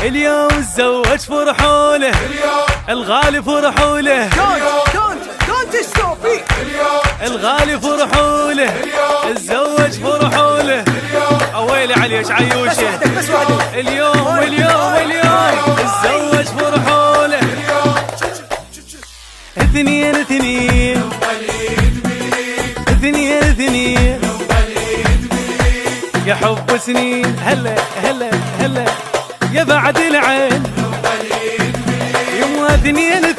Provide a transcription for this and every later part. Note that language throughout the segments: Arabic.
اليوم تزوج فرحوله، الغالي فرحوله، الغالي فرحوله، تزوج فرحوله. اويلي عليك عيوشه، اليوم تزوج فرحوله. اثنين يا حب سنين، هلا هلا هلا يا بعد العين. يوم اثنين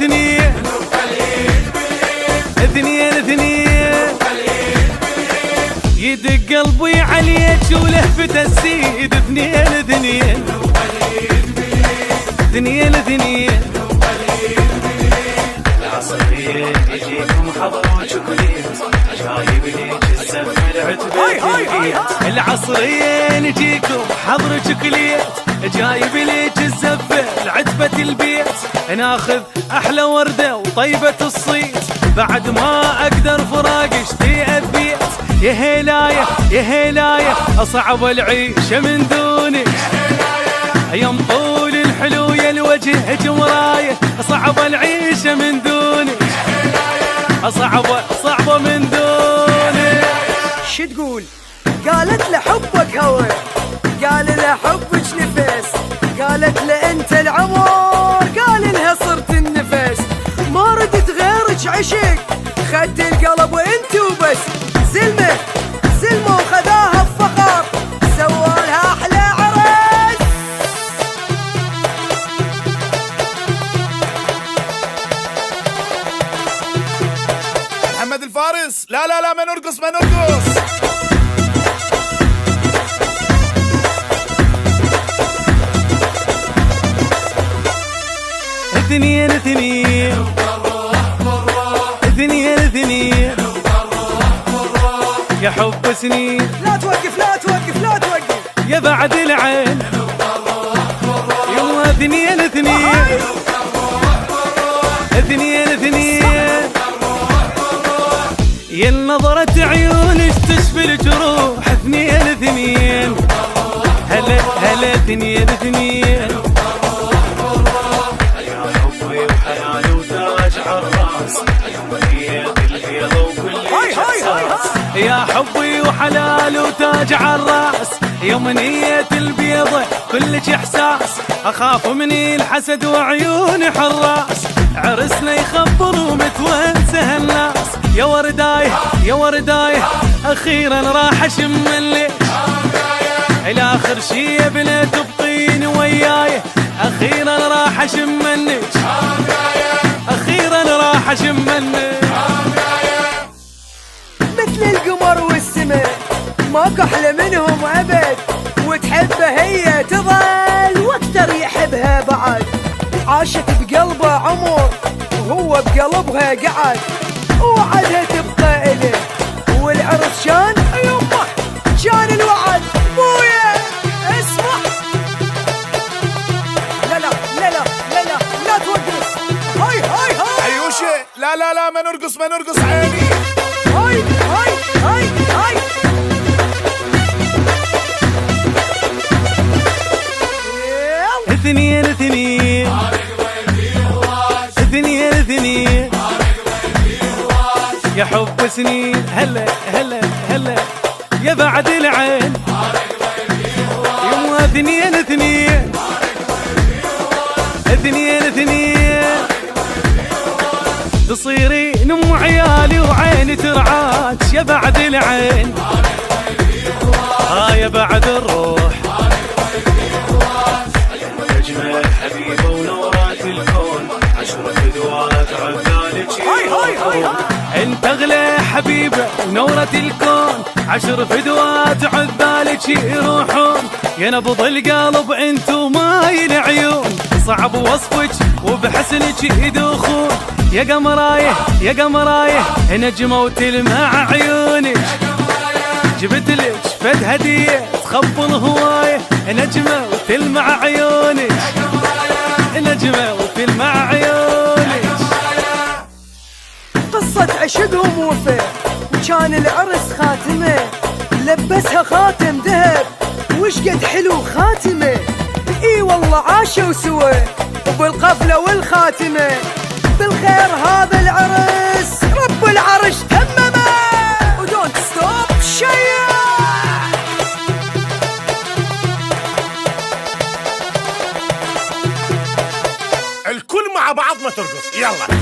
يدق قلبي عليك ولهفته تزيد. اثنين العصريين يجيكم حضر وشكليت، جايب ليك الزفة العتبة. العصريين يجيكم حضر وشكليت، جايب ليك الزفة العتبة البيت. ناخذ احلى وردة وطيبة الصيت، بعد ما اقدر فراق اشتي ابيت. يا هلاية يا هلاية اصعب العيشة من دونك، يا مطول الحلو يا الوجه جمراية. صعب العيشة من دونك، صعبة من دونك. شو تقول؟ قالت له حبك هوى، قال له حبك نفس، قالت له انت العمر، قال لها صرت النفس. ما ردت غيرك عشق، خد القلب وانت وبس. زلمة وخذاها بفخر، سوالها احلى عرس. محمد الفارس، لا ما نرقص. اثنين يا حب سنين، لا توقف يا بعد العين. يوم اثنين يا النظرة عيونك تشفي الجروح. اثنين هلا اثنين يا حبي وحلال وتاج عالراس، يومنية البيض وكلش احساس. يا حبي وحلال وتاج عالراس، يومنية البيض كلش احساس. اخاف من الحسد وعيوني حراس، عرسنا يخبر ومتونسه الناس. يا وردايه اخيرا راح اشم الليل، الاخر شي يا بنت تبقين وياي. اخيرا راح اشم النج، اخيرا راح اشم النج. مثل القمر والسماء ماكو احلى منهم ابد، وتحبه هي تظل واكثر يحبها بعد. عاشت بقلبه عمر وهو بقلبها قعد، وعدها تبقى إله والعرس شان يمه كان الوعد. بويا اسمع، لا توقف. هاي عيوشة، لا ما نرقص عيني. هاي اثنين يا حب سنين، هلا يا بعد العين. يوم اثنين تصيرين ام عيالي وعيني ترعاك يا بعد العين. يا بعد الروح اجمل حبيبه ونورات الكون، 10 فدوات عذالك. انت اغلى حبيبه ونورة الكون، 10 فدوات عذالك يروحون. يا نبض القلب انت وماي العيون، صعب وصفك وبحسنك يدوخون. يا قمرايه نجمه وتلمع عيونك، جبت لك فد هديه تخبل هوايه. نجمه وتلمع عيونك، نجمه وتلمع عيونك. قصة عشقهم وفا، وكان العرس خاتمه، لبسها خاتم ذهب وش قد حلو خاتمه. اي والله عاش شو سوى وبالقفلة والخاتمة بالخير هذا العرس رب العرش تممه ودونت ستوب شيء. الكل مع بعض ما ترقص يلا.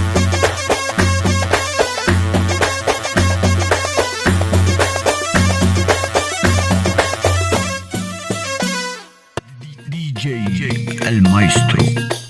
DJ El Maestro.